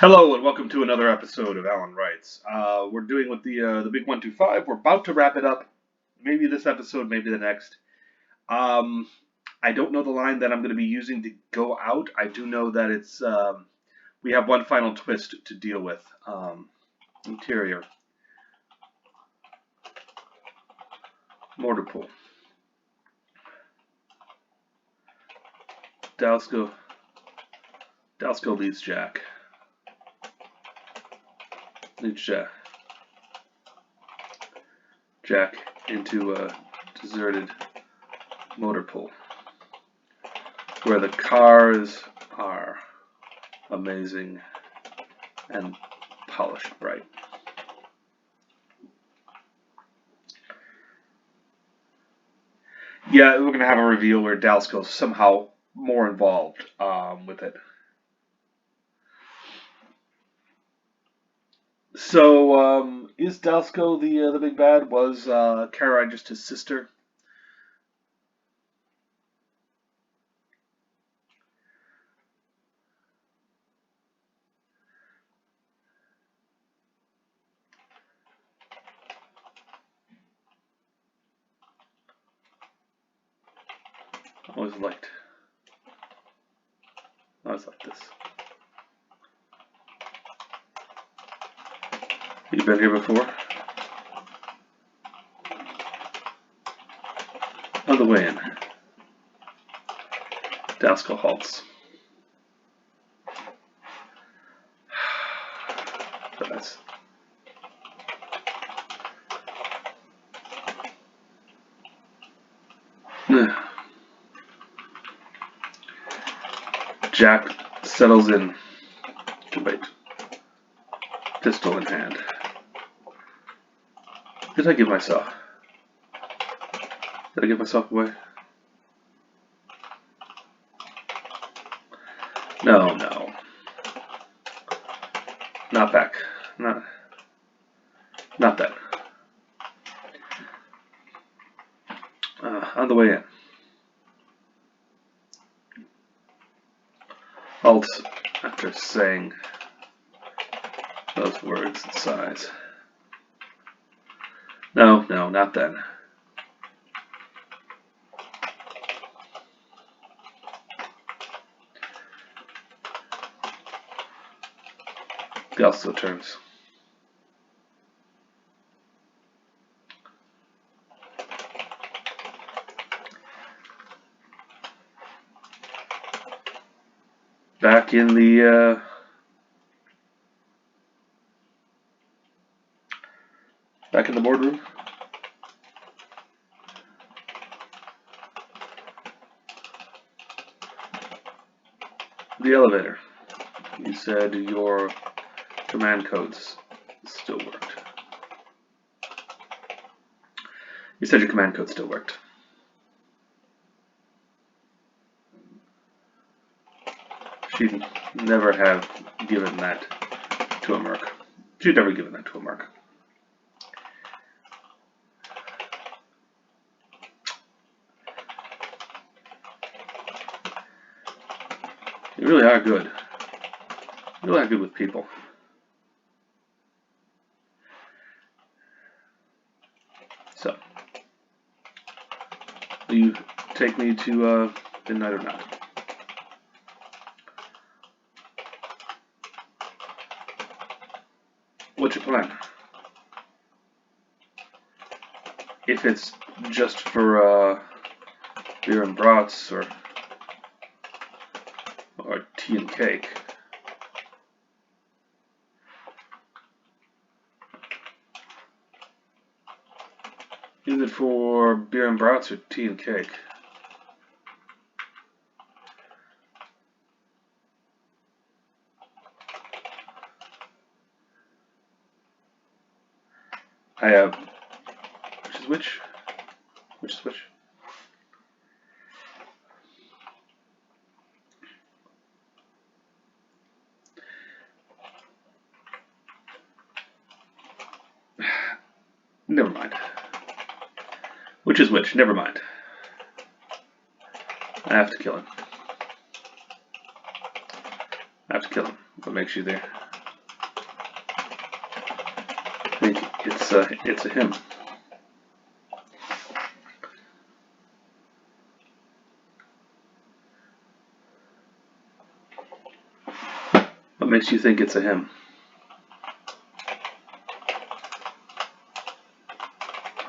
Hello and welcome to another episode of Alan Writes. We're doing with the big 125. We're about to wrap it up. Maybe this episode, maybe the next. Um, I don't know the line that I'm going to be using to go out. I do know that it's we have one final twist to deal with. Interior mortar pool. Dalsco leads Jack. Jack into a deserted motor pool where the cars are amazing and polished bright. Yeah, we're gonna have a reveal where Dalsco's somehow more involved with it. So, is Dalsco the big bad? Was Kara just his sister? Always liked. Always liked this. You been here before? On the way in, Dalsco halts. That's Jack settles in to wait, pistol in hand. Did I give myself away? No, no. Not back. Not that. On the way in. Halts after saying those words and sighs. No, not then. He also turns. Back in the boardroom. The elevator. You said your command codes still worked. You said your command code still worked. She'd never have given that to a merc. She'd never given that to a merc. You really are good. You really are good with people. So, will you take me to midnight or not? What's your plan? If it's just for beer and brats or tea and cake. Is it for beer and brats or tea and cake? I have which is which? Which is which? Never mind. Which is which? Never mind. I have to kill him. I have to kill him. What makes you there? it's a him. What makes you think it's a him?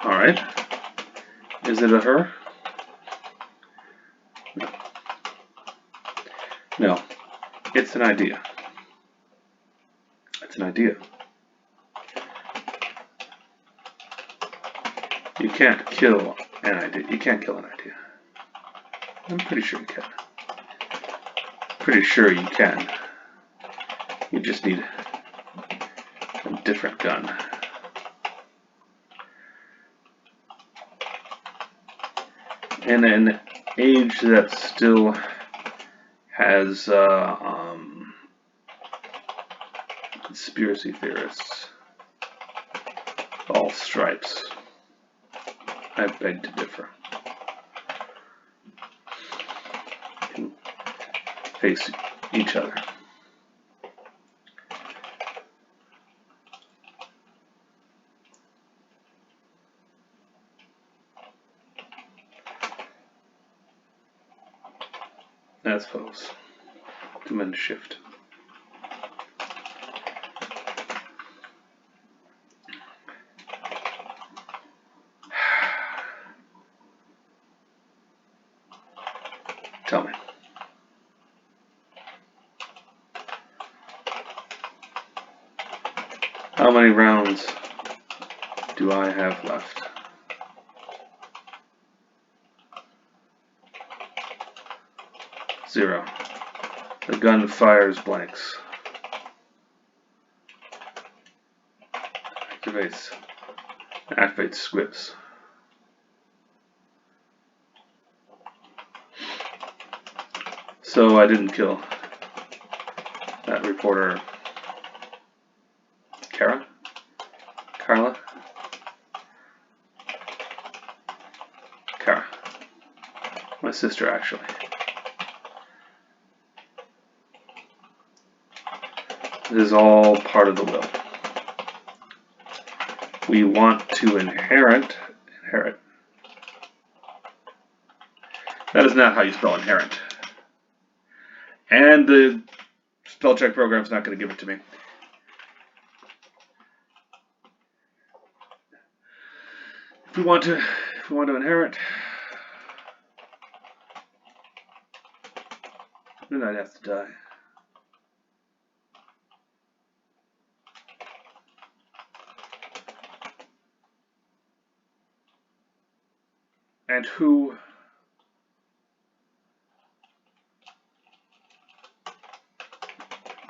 All right. Is it a her? No. No. It's an idea. It's an idea. You can't kill an idea. You can't kill an idea. I'm pretty sure you can. Pretty sure you can. You just need a different gun. In an age that still has conspiracy theorists of all stripes, I beg to differ. You can face each other. As foes. Tremendous shift. Tell me. How many rounds do I have left? Zero. The gun fires blanks. Activates squibs. So I didn't kill that reporter, Carla? Cara. My sister, actually. This is all part of the will. We want to inherit. That is not how you spell inherent. And the spell check program is not going to give it to me. If we want to inherit, then I'd have to die. And who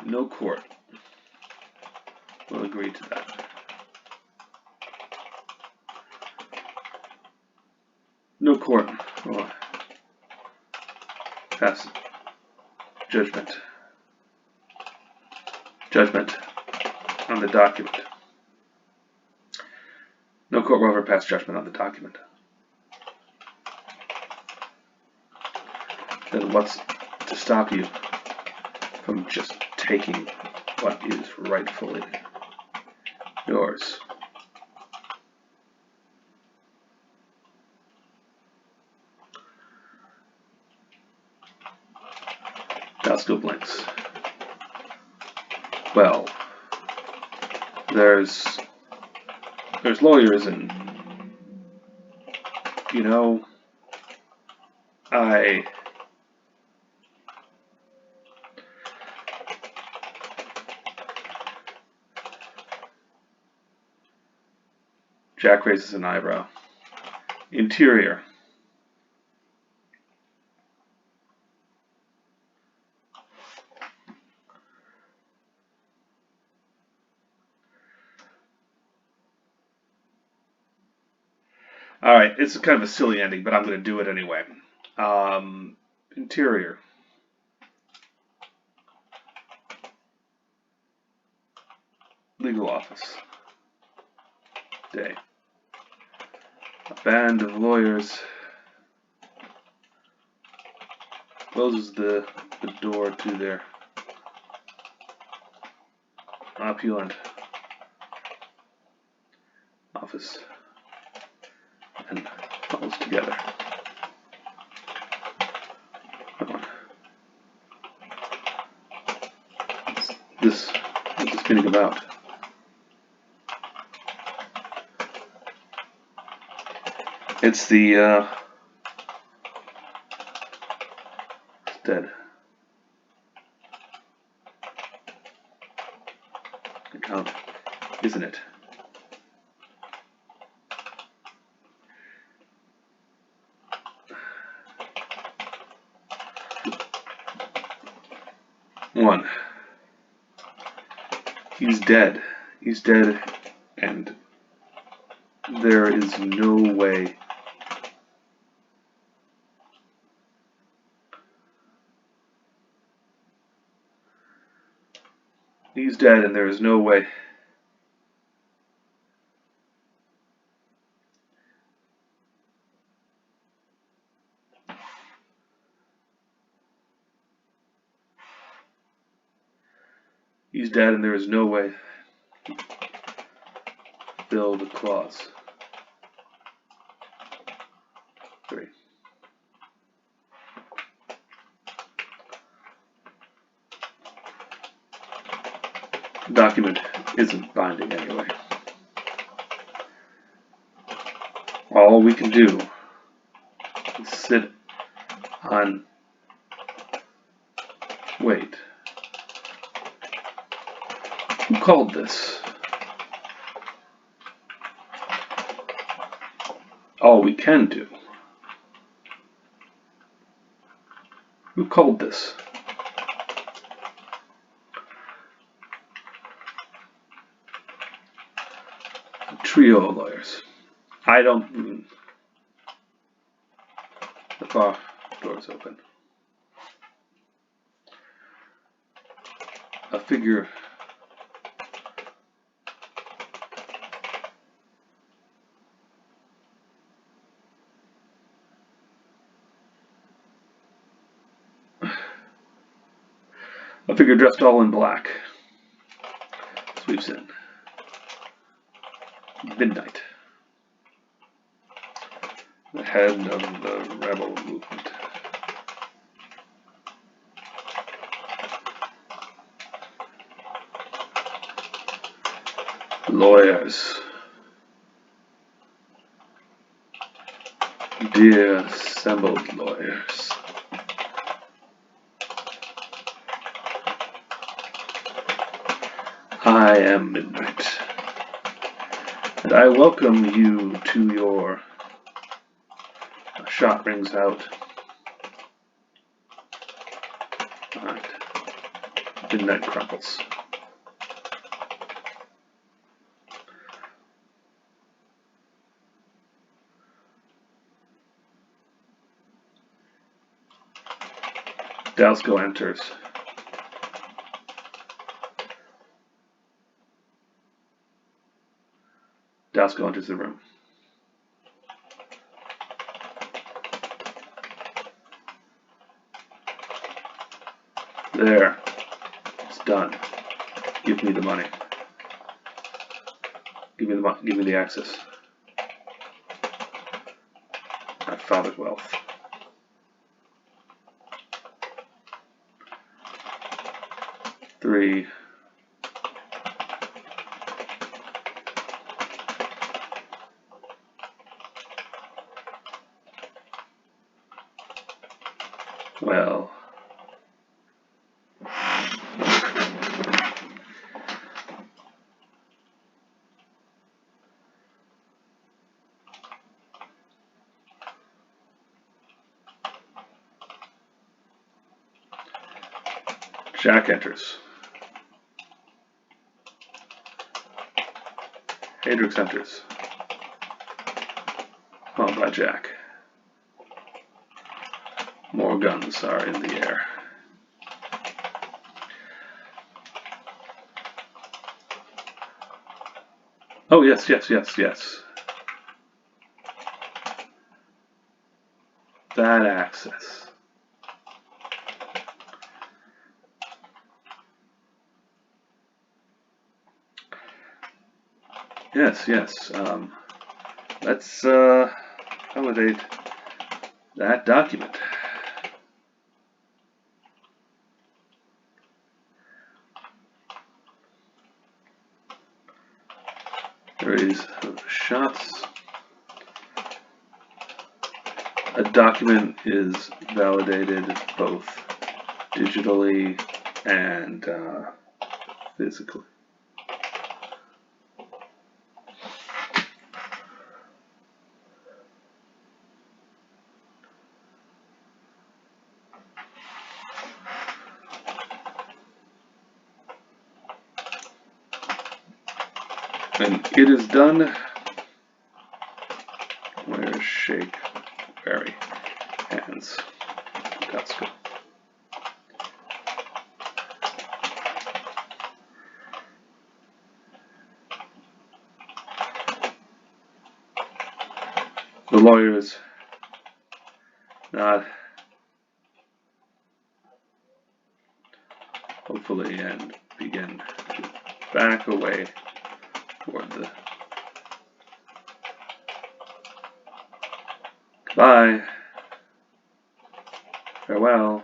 no court will agree to that. No court will pass judgment on the document. No court will ever pass judgment on the document. Then what's to stop you from just taking what is rightfully yours? Dalsco blinks. Well, there's lawyers and, you know, Jack raises an eyebrow. Interior. All right, it's kind of a silly ending, but I'm going to do it anyway. Interior. Legal office. Day. A band of lawyers closes the door to their opulent office and follows together. Come on. What's this spinning about? It's the, it's dead. Account, isn't it? One. He's dead. He's dead, and there is no way. He's dead, and there is no way. He's dead, and there is no way. Build a clause. 3. The document isn't binding anyway. All we can do is sit on. Wait. Who called this? All we can do. Who called this? A trio of lawyers. I don't. The bar door's open. A figure. A figure dressed all in black sweeps in. Midnight. The head of the rebel movement. Lawyers. Dear assembled lawyers. I am Midnight, and I welcome you to your. A shot rings out. Alright. Midnight crumples. Dalsco enters. Dalsco enters the room. There. It's done. Give me the money. Give me the access. My father's wealth. Three. Well. Jack enters. Hadrix enters. Followed by Jack. More guns are in the air. Oh, yes, yes, yes, yes. That access. Yes, yes. Let's validate that document. Series of shots. A document is validated both digitally and physically. And it is done. Where's shake, very hands. That's good. The lawyers nod, hopefully, and begin to back away toward the. Goodbye. Farewell.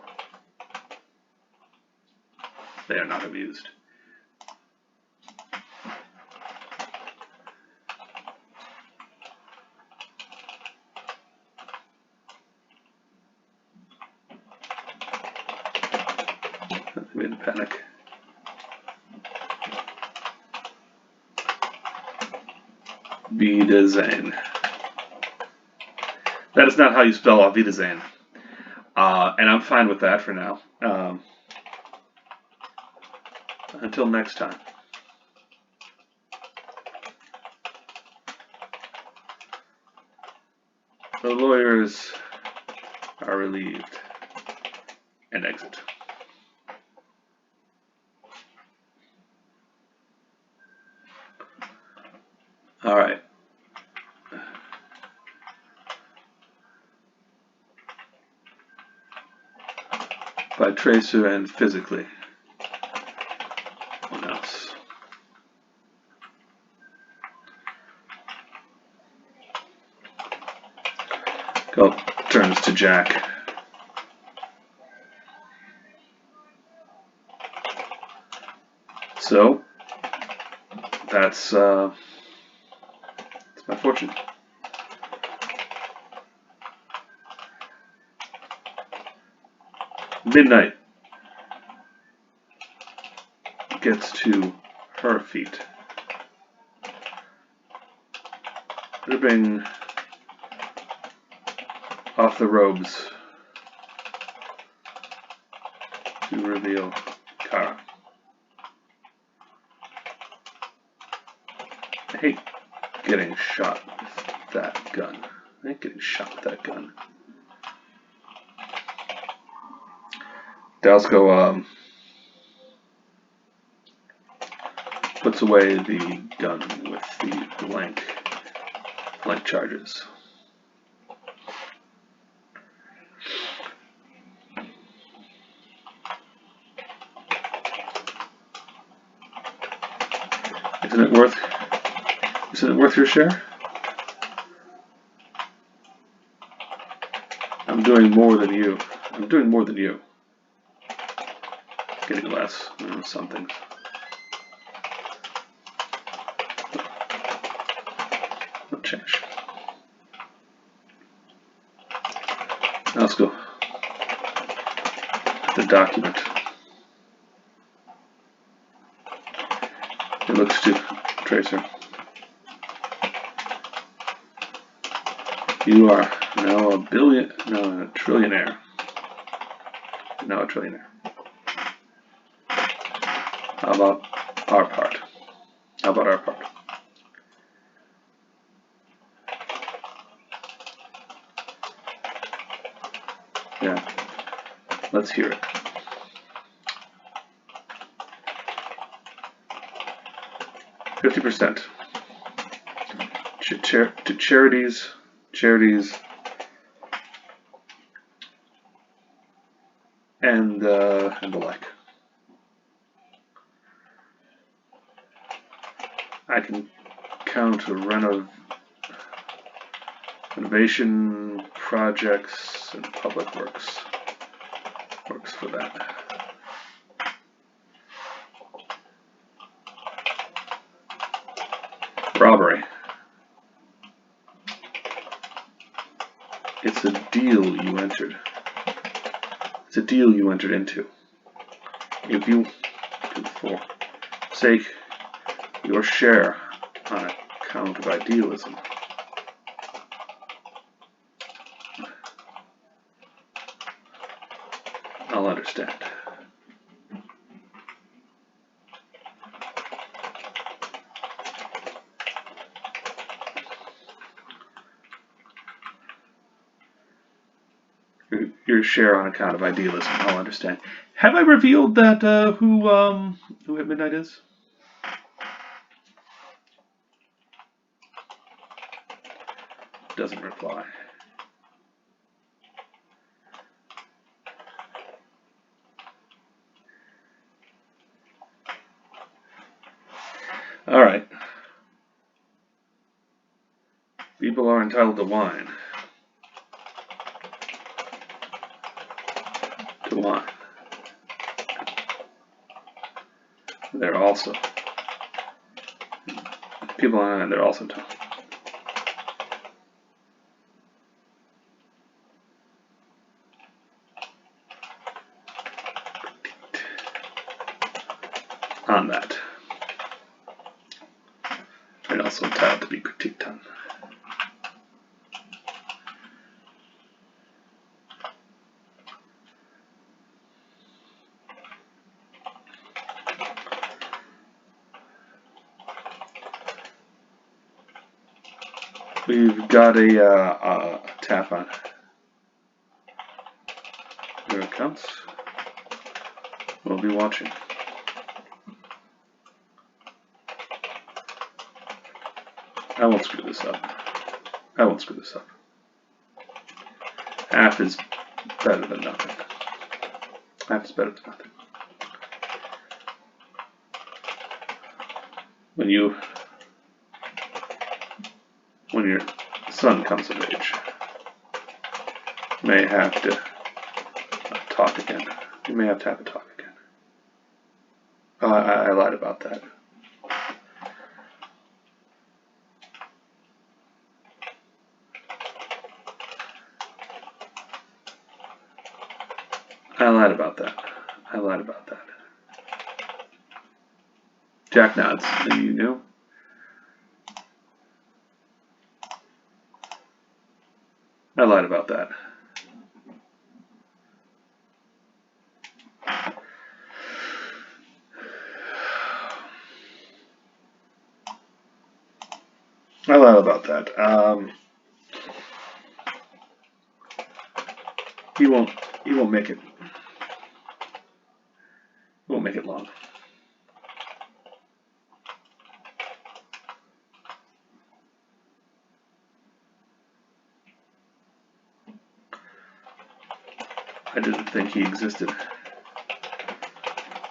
They are not amused. I'm in panic. Wiedersehen. That is not how you spell Auf Wiedersehen. And I'm fine with that for now. Until next time. The lawyers are relieved and exit. All right. By tracer and physically. What else? Go. Turns to Jack. So that's my fortune. Midnight gets to her feet, ripping off the robes to reveal Kara. I hate getting shot with that gun. I hate getting shot with that gun. Dalsko puts away the gun with the blank charges. Isn't it worth your share? I'm doing more than you. I'm doing more than you. Getting less, some things. No change. Now let's go. The document. It looks to Tracer. You are now a trillionaire. Now a trillionaire. How about our part? How about our part? Yeah, let's hear it. %. To charities, and the like. I can account renovation projects and public works. Works for that. Robbery. It's a deal you entered. It's a deal you entered into. If you forsake your share on account of idealism, I'll understand. Your share on account of idealism, I'll understand. Have I revealed that who at midnight is? Doesn't reply. All right. People are entitled to wine. Wine. They're also people on it. They're also entitled. On that, they're also entitled to be critiqued on. We've got a tap on your accounts. We'll be watching. I won't screw this up. I won't screw this up. Half is better than nothing. Half is better than nothing. When your son comes of age, you may have to talk again. You may have to have a talk again. Oh, I lied about that. I lied about that. I lied about that. Jack nods. You knew? I lied about that. I lied about that. He won't make it. He won't make it long. I didn't think he existed.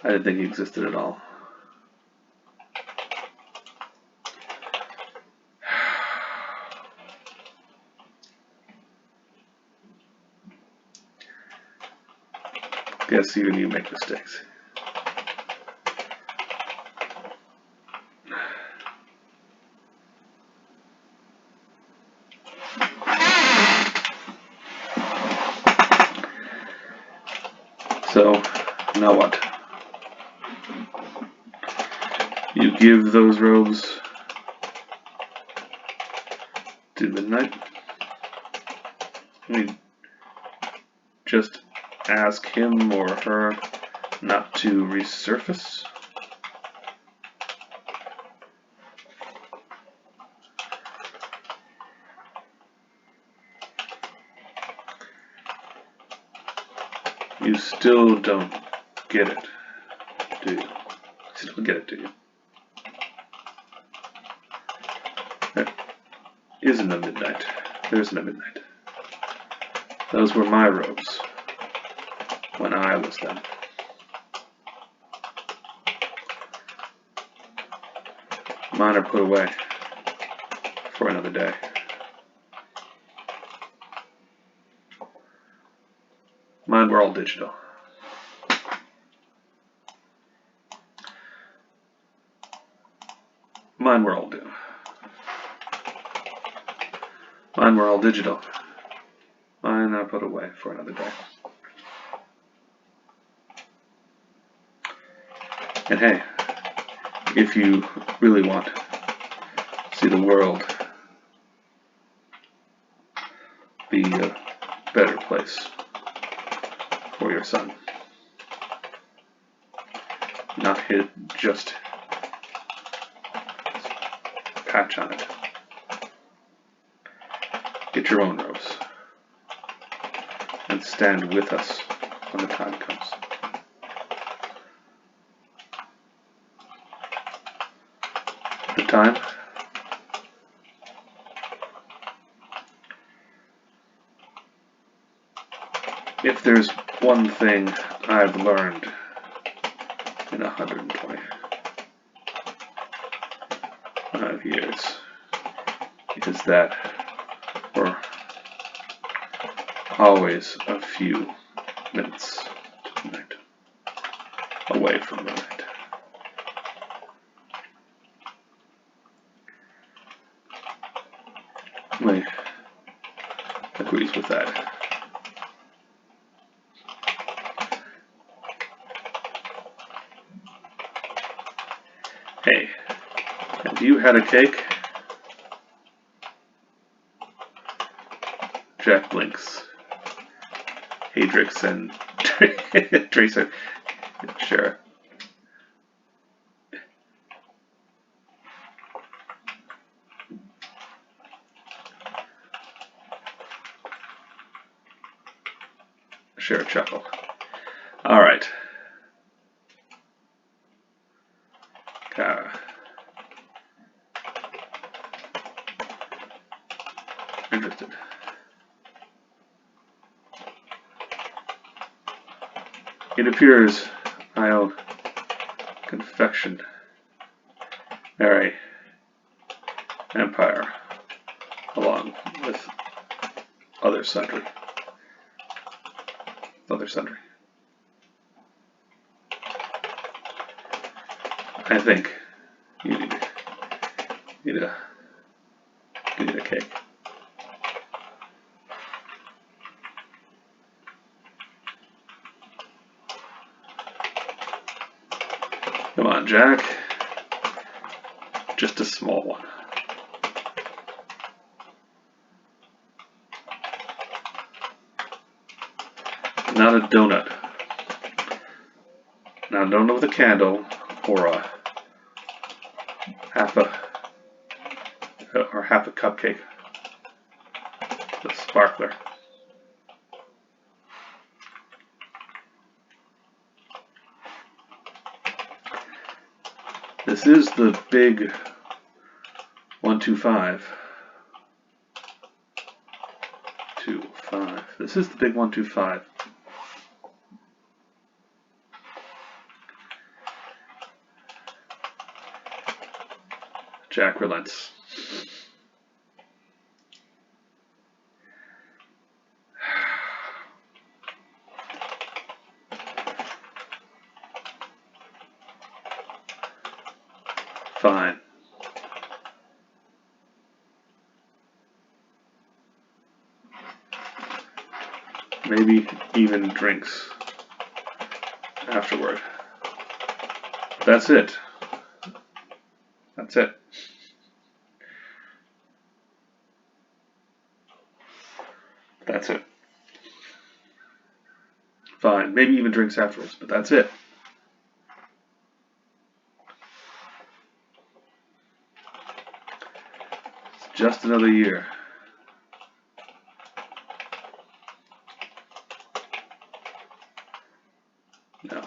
I didn't think he existed at all. Guess even you make mistakes. So, now what? You give those robes to midnight? I mean, just ask him or her not to resurface? You still don't get it, do you? Still don't get it, do you? There isn't a midnight. There isn't a midnight. Those were my robes when I was them. Mine are put away. for another day. Mine were all digital. Mine were all digital. Mine I put away for another day. And hey, if you really want to see the world be a better place for your son, not hit just patch on it. Get your own robes and stand with us when the time comes. The time if there's one thing I've learned in 125 years, is that we're always a few minutes to midnight away from midnight. Lee agrees with that. Hey, have you had a cake? Jack blinks. Hadrix and Tracer. Sure. Share a chuckle. All right. Interested. It appears I own confectionery empire along with other sundry. I think you need a cake. Come on, Jack. Just a small one. Not a donut. Not a donut with a candle or a half a cupcake. The sparkler. This is the big 125. 25. This is the big 125. Jack relents. Fine. Maybe even drinks afterward. That's it. That's it. That's it. Fine. Maybe even drinks afterwards, but that's it. It's just another year. No,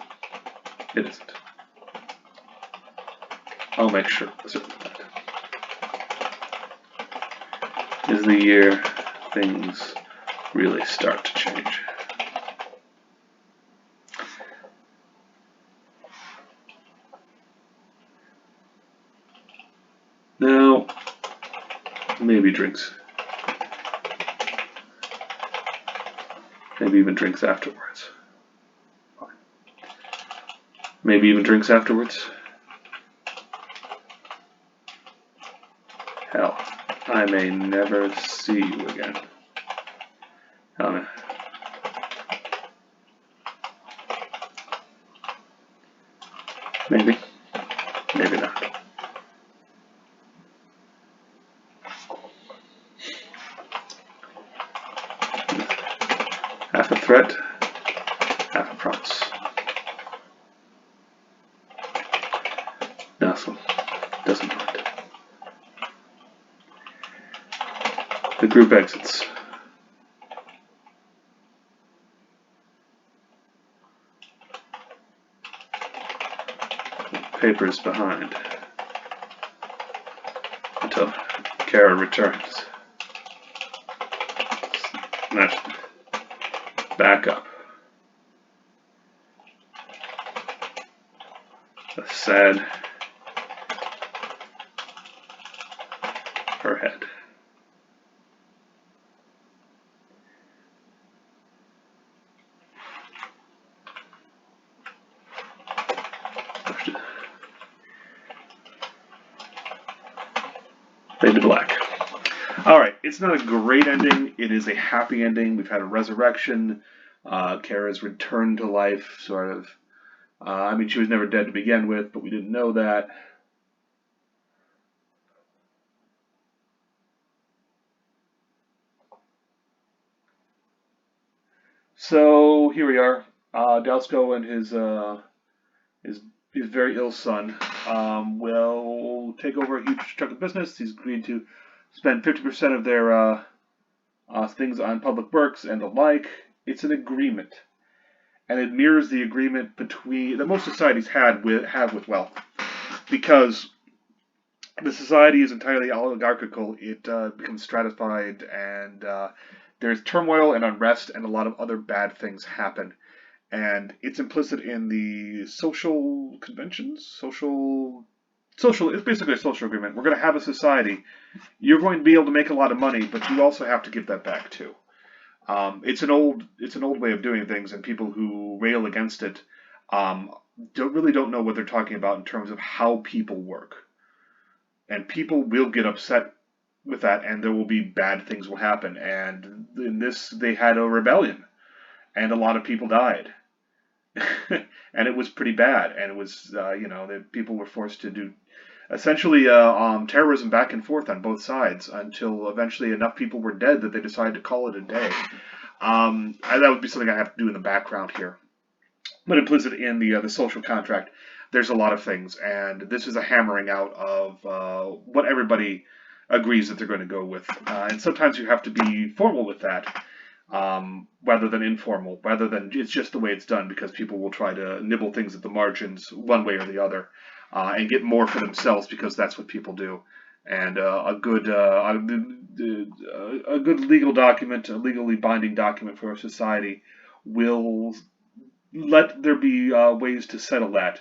it isn't. I'll make sure certain of that. Is the year things really start to change. Now, Maybe drinks. Maybe even drinks afterwards. Maybe even drinks afterwards. Hell, I may never see you again. Maybe. Maybe not. Half a threat, half a promise. Nassau doesn't mind. The group exits. Papers behind until Kara returns. Snatch back up. A sad her head. Fade to black. Alright, it's not a great ending. It is a happy ending. We've had a resurrection. Kara's returned to life, sort of. I mean, she was never dead to begin with, but we didn't know that. So here we are. Dalsko and his very ill son will take over a huge chunk of business. He's agreed to spend 50% of their things on public works and the like. It's an agreement, and it mirrors the agreement that most societies have with wealth, because the society is entirely oligarchical. It becomes stratified, and there's turmoil and unrest, and a lot of other bad things happen. And it's implicit in the social conventions, it's basically a social agreement. We're going to have a society. You're going to be able to make a lot of money, but you also have to give that back too. It's an old way of doing things, and people who rail against it don't know what they're talking about in terms of how people work. And people will get upset with that, and there will be bad things will happen. And in this, they had a rebellion, and a lot of people died. And it was pretty bad, and it was, the people were forced to do essentially terrorism back and forth on both sides until eventually enough people were dead that they decided to call it a day. That would be something I have to do in the background here. But implicit in the social contract, there's a lot of things, and this is a hammering out of what everybody agrees that they're going to go with. And sometimes you have to be formal with that. Rather than informal, rather than it's just the way it's done, because people will try to nibble things at the margins one way or the other, and get more for themselves, because that's what people do. And a good legal document, a legally binding document for a society, will let there be ways to settle that,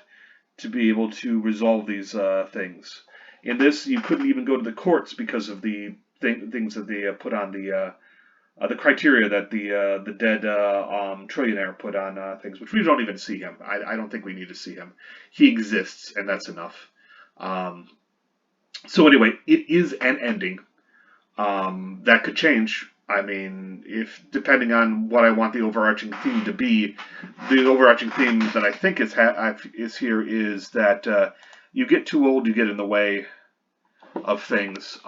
to be able to resolve these things. In this, you couldn't even go to the courts because of the things that they put on the criteria that the dead trillionaire put on things, which we don't even see him. I don't think we need to see him. He exists, and that's enough. So anyway, it is an ending. That could change. I mean, depending on what I want the overarching theme to be, the overarching theme that I think is here is that you get too old, you get in the way of things.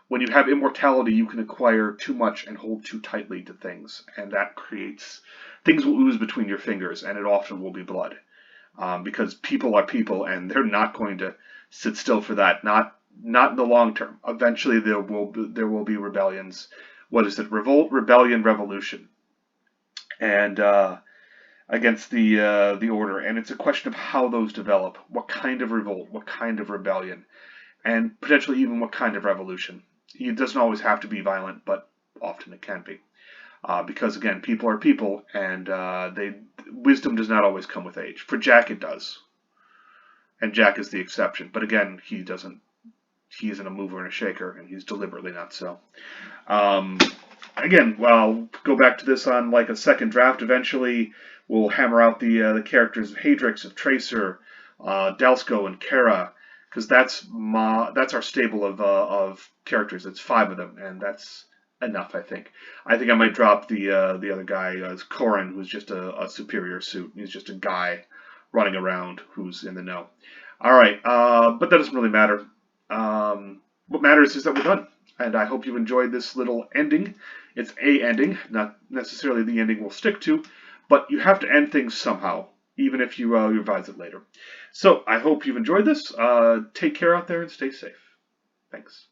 When you have immortality, you can acquire too much and hold too tightly to things, and that creates things will ooze between your fingers, and it often will be blood, because people are people, and they're not going to sit still for that. Not in the long term. Eventually, there will be rebellions. What is it? Revolt, rebellion, revolution, and against the order. And it's a question of how those develop. What kind of revolt? What kind of rebellion? And potentially even what kind of revolution. It doesn't always have to be violent, but often it can be. Because again, people are people, and wisdom does not always come with age. For Jack, it does, and Jack is the exception. But again, he doesn't he isn't a mover and a shaker, and he's deliberately not so. Um, Again, well, I'll go back to this on like a second draft eventually. We'll hammer out the characters of Hadrix, of Tracer, Delsko, and Kara, because that's our stable of characters. It's 5 of them, and that's enough. I think I might drop the other guy, Korin, who's just a superior suit. He's just a guy running around who's in the know. All right, but that doesn't really matter. What matters is that we're done, and I hope you enjoyed this little ending. It's a ending, not necessarily the ending we'll stick to, but you have to end things somehow, even if you revise it later. So I hope you've enjoyed this. Take care out there and stay safe. Thanks.